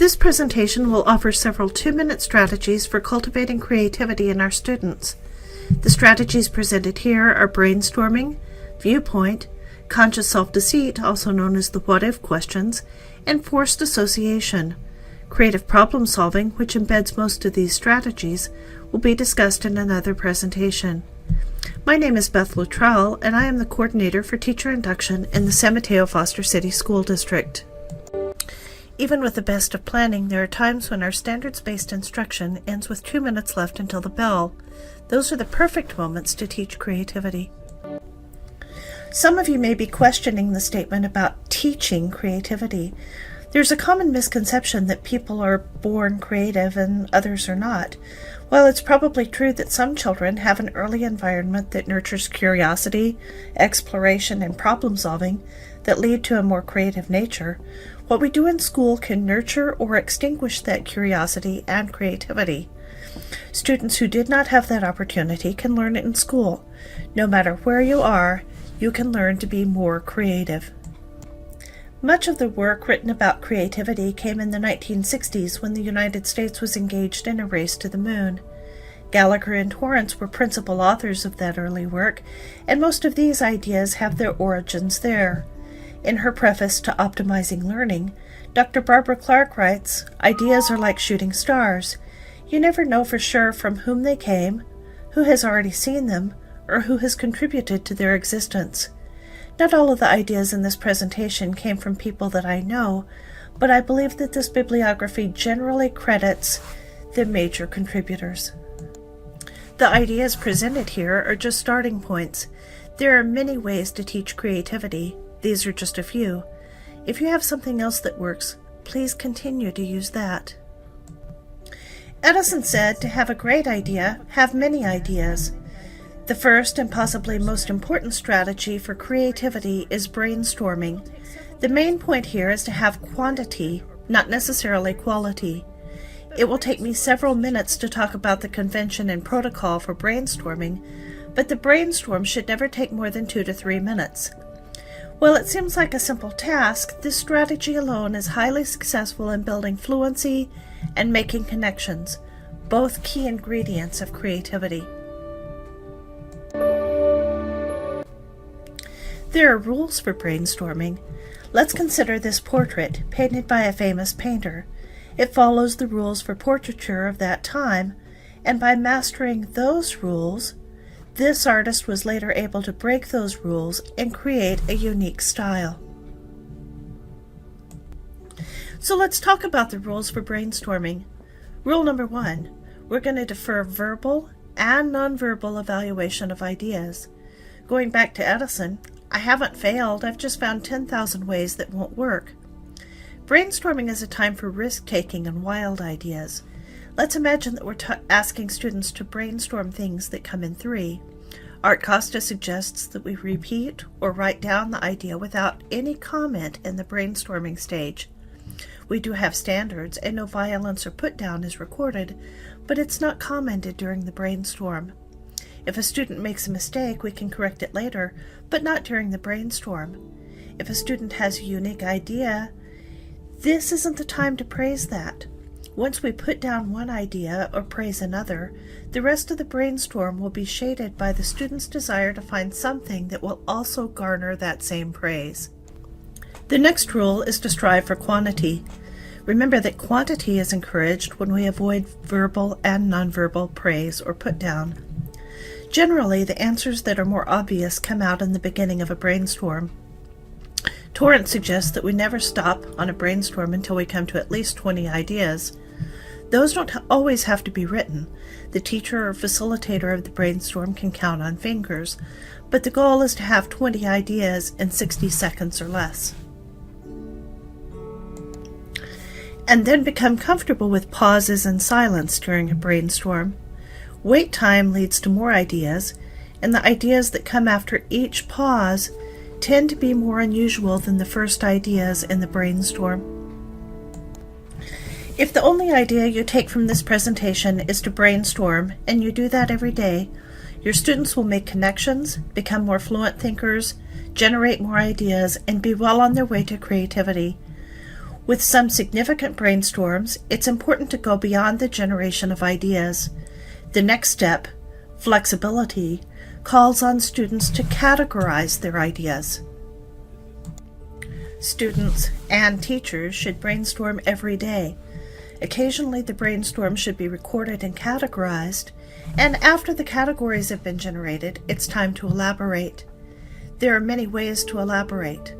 This presentation will offer several 2-minute strategies for cultivating creativity in our students. The strategies presented here are brainstorming, viewpoint, conscious self-deceit, also known as the what-if questions, and forced association. Creative problem solving, which embeds most of these strategies, will be discussed in another presentation. My name is Beth Luttrell, and I am the coordinator for teacher induction in the San Mateo Foster City School District. Even with the best of planning, there are times when our standards-based instruction ends with 2 minutes left until the bell. Those are the perfect moments to teach creativity. Some of you may be questioning the statement about teaching creativity. There's a common misconception that people are born creative and others are not. While it's probably true that some children have an early environment that nurtures curiosity, exploration, and problem solving that lead to a more creative nature, what we do in school can nurture or extinguish that curiosity and creativity. Students who did not have that opportunity can learn it in school. No matter where you are, you can learn to be more creative. Much of the work written about creativity came in the 1960s when the United States was engaged in a race to the moon. Gallagher and Torrance were principal authors of that early work, and most of these ideas have their origins there. In her preface to Optimizing Learning, Dr. Barbara Clark writes, "Ideas are like shooting stars. You never know for sure from whom they came, who has already seen them, or who has contributed to their existence. Not all of the ideas in this presentation came from people that I know, but I believe that this bibliography generally credits the major contributors." The ideas presented here are just starting points. There are many ways to teach creativity. These are just a few. If you have something else that works, please continue to use that. Edison said, "To have a great idea, have many ideas." The first and possibly most important strategy for creativity is brainstorming. The main point here is to have quantity, not necessarily quality. It will take me several minutes to talk about the convention and protocol for brainstorming, but the brainstorm should never take more than 2 to 3 minutes. While it seems like a simple task, this strategy alone is highly successful in building fluency and making connections, both key ingredients of creativity. There are rules for brainstorming. Let's consider this portrait, painted by a famous painter. It follows the rules for portraiture of that time, and by mastering those rules, this artist was later able to break those rules and create a unique style. So let's talk about the rules for brainstorming. Rule number 1, we're going to defer verbal and nonverbal evaluation of ideas. Going back to Edison, I haven't failed, I've just found 10,000 ways that won't work. Brainstorming is a time for risk-taking and wild ideas. Let's imagine that we're asking students to brainstorm things that come in 3. Art Costa suggests that we repeat or write down the idea without any comment in the brainstorming stage. We do have standards, and no violence or put down is recorded, but it's not commented during the brainstorm. If a student makes a mistake, we can correct it later, but not during the brainstorm. If a student has a unique idea, this isn't the time to praise that. Once we put down one idea or praise another, the rest of the brainstorm will be shaded by the student's desire to find something that will also garner that same praise. The next rule is to strive for quantity. Remember that quantity is encouraged when we avoid verbal and nonverbal praise or put down. Generally, the answers that are more obvious come out in the beginning of a brainstorm. Torrance suggests that we never stop on a brainstorm until we come to at least 20 ideas. Those don't always have to be written. The teacher or facilitator of the brainstorm can count on fingers, but the goal is to have 20 ideas in 60 seconds or less. And then become comfortable with pauses and silence during a brainstorm. Wait time leads to more ideas, and the ideas that come after each pause tend to be more unusual than the first ideas in the brainstorm. If the only idea you take from this presentation is to brainstorm, and you do that every day, your students will make connections, become more fluent thinkers, generate more ideas, and be well on their way to creativity. With some significant brainstorms, it's important to go beyond the generation of ideas. The next step, flexibility, calls on students to categorize their ideas. Students and teachers should brainstorm every day. Occasionally, the brainstorm should be recorded and categorized, and after the categories have been generated, it's time to elaborate. There are many ways to elaborate.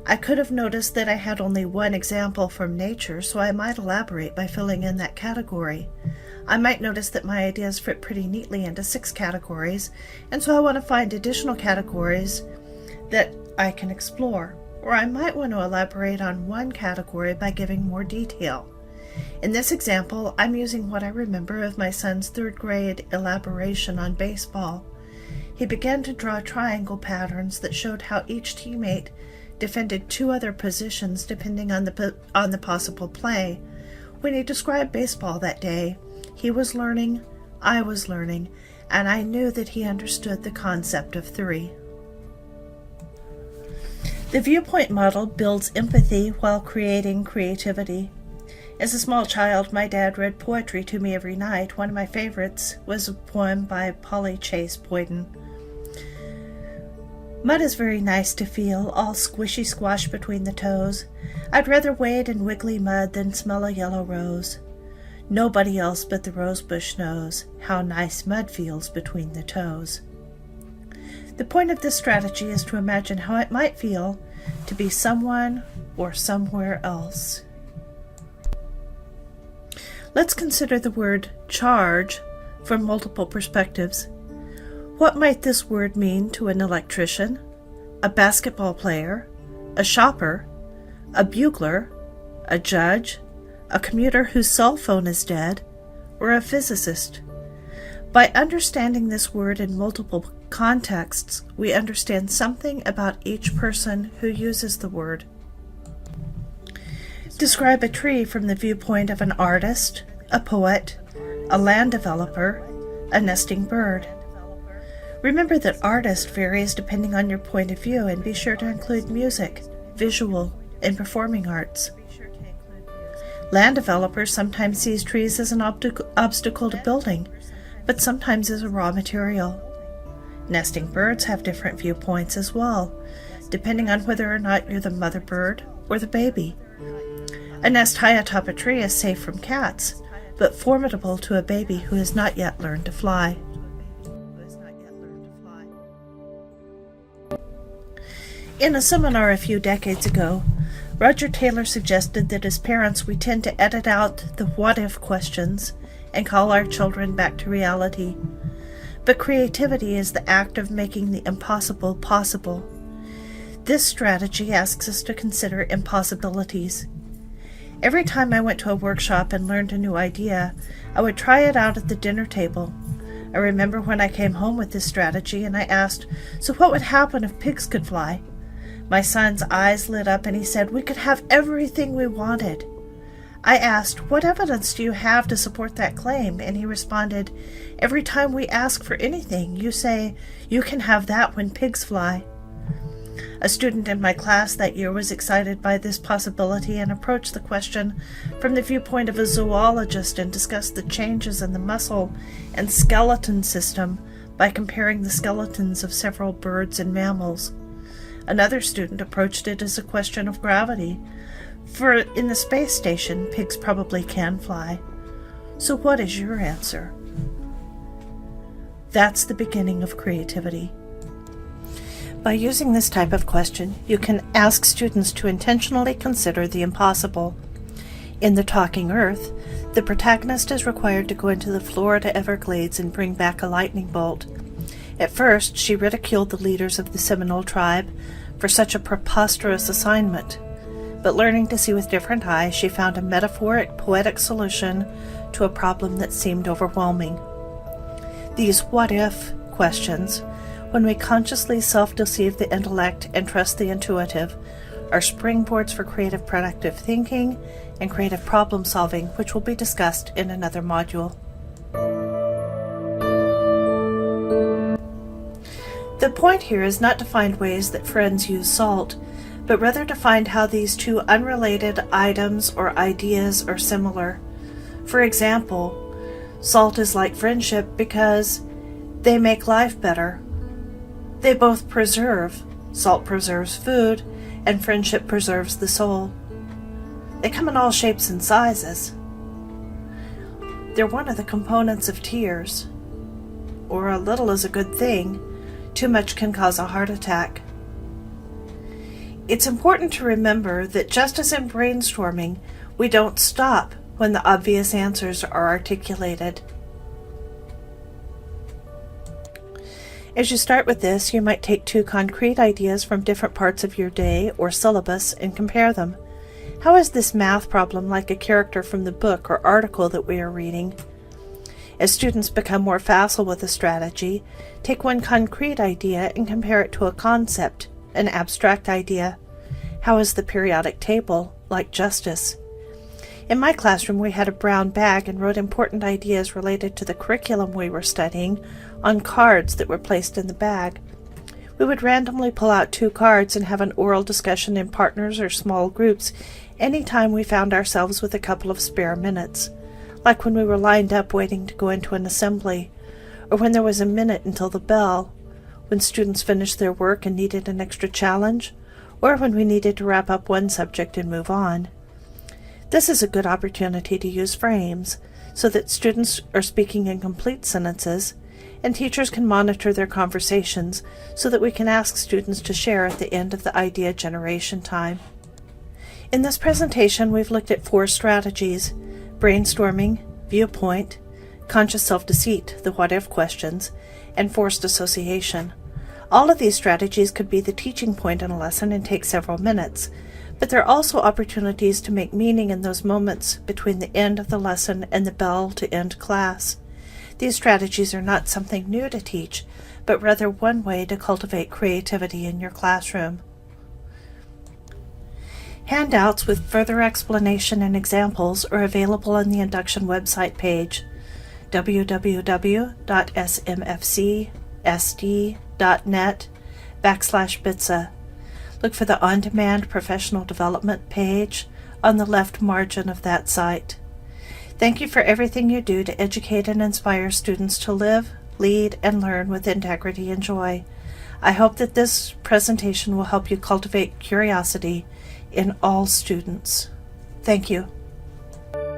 I could have noticed that I had only one example from nature, so I might elaborate by filling in that category. I might notice that my ideas fit pretty neatly into 6 categories, and so I want to find additional categories that I can explore. Or I might want to elaborate on one category by giving more detail. In this example, I'm using what I remember of my son's 3rd grade elaboration on baseball. He began to draw triangle patterns that showed how each teammate defended 2 other positions depending on the possible play. When he described baseball that day, he was learning, I was learning, and I knew that he understood the concept of 3. The viewpoint model builds empathy while creating creativity. As a small child, my dad read poetry to me every night. One of my favorites was a poem by Polly Chase Boyden. Mud is very nice to feel, all squishy squash between the toes. I'd rather wade in wiggly mud than smell a yellow rose. Nobody else but the rosebush knows how nice mud feels between the toes. The point of this strategy is to imagine how it might feel to be someone or somewhere else. Let's consider the word charge from multiple perspectives. What might this word mean to an electrician, a basketball player, a shopper, a bugler, a judge, a commuter whose cell phone is dead, or a physicist? By understanding this word in multiple contexts, we understand something about each person who uses the word. Describe a tree from the viewpoint of an artist, a poet, a land developer, a nesting bird. Remember that artist varies depending on your point of view, and be sure to include music, visual, and performing arts. Land developer sometimes sees trees as an obstacle to building, but sometimes as a raw material. Nesting birds have different viewpoints as well, depending on whether or not you're the mother bird or the baby. A nest high atop a tree is safe from cats, but formidable to a baby who has not yet learned to fly. In a seminar a few decades ago, Roger Taylor suggested that as parents we tend to edit out the what-if questions and call our children back to reality. But creativity is the act of making the impossible possible. This strategy asks us to consider impossibilities. Every time I went to a workshop and learned a new idea, I would try it out at the dinner table. I remember when I came home with this strategy and I asked, "So what would happen if pigs could fly?" My son's eyes lit up and he said, "We could have everything we wanted." I asked, "What evidence do you have to support that claim?" And he responded, "Every time we ask for anything, you say, 'You can have that when pigs fly.'" A student in my class that year was excited by this possibility and approached the question from the viewpoint of a zoologist and discussed the changes in the muscle and skeleton system by comparing the skeletons of several birds and mammals. Another student approached it as a question of gravity, for in the space station, pigs probably can fly. So what is your answer? That's the beginning of creativity. By using this type of question, you can ask students to intentionally consider the impossible. In The Talking Earth, the protagonist is required to go into the Florida Everglades and bring back a lightning bolt. At first, she ridiculed the leaders of the Seminole tribe for such a preposterous assignment, but learning to see with different eyes, she found a metaphoric, poetic solution to a problem that seemed overwhelming. These what-if questions, when we consciously self-deceive the intellect and trust the intuitive, are springboards for creative productive thinking and creative problem solving, which will be discussed in another module. The point here is not to find ways that friends use salt, but rather to find how these two unrelated items or ideas are similar. For example, salt is like friendship because they make life better. They both preserve. Salt preserves food, and friendship preserves the soul. They come in all shapes and sizes. They're one of the components of tears. Or a little is a good thing. Too much can cause a heart attack. It's important to remember that just as in brainstorming, we don't stop when the obvious answers are articulated. As you start with this, you might take two concrete ideas from different parts of your day or syllabus and compare them. How is this math problem like a character from the book or article that we are reading? As students become more facile with a strategy, take one concrete idea and compare it to a concept, an abstract idea. How is the periodic table like justice? In my classroom, we had a brown bag and wrote important ideas related to the curriculum we were studying on cards that were placed in the bag. We would randomly pull out two cards and have an oral discussion in partners or small groups any time we found ourselves with a couple of spare minutes, like when we were lined up waiting to go into an assembly, or when there was a minute until the bell, when students finished their work and needed an extra challenge, or when we needed to wrap up one subject and move on. This is a good opportunity to use frames so that students are speaking in complete sentences, and teachers can monitor their conversations so that we can ask students to share at the end of the idea generation time. In this presentation, we've looked at 4 strategies: brainstorming, viewpoint, conscious self-deceit, the what-if questions, and forced association. All of these strategies could be the teaching point in a lesson and take several minutes, but there are also opportunities to make meaning in those moments between the end of the lesson and the bell to end class. These strategies are not something new to teach, but rather one way to cultivate creativity in your classroom. Handouts with further explanation and examples are available on the induction website page, www.smfcsd.net/BITSA. Look for the On-Demand Professional Development page on the left margin of that site. Thank you for everything you do to educate and inspire students to live, lead, and learn with integrity and joy. I hope that this presentation will help you cultivate curiosity in all students. Thank you.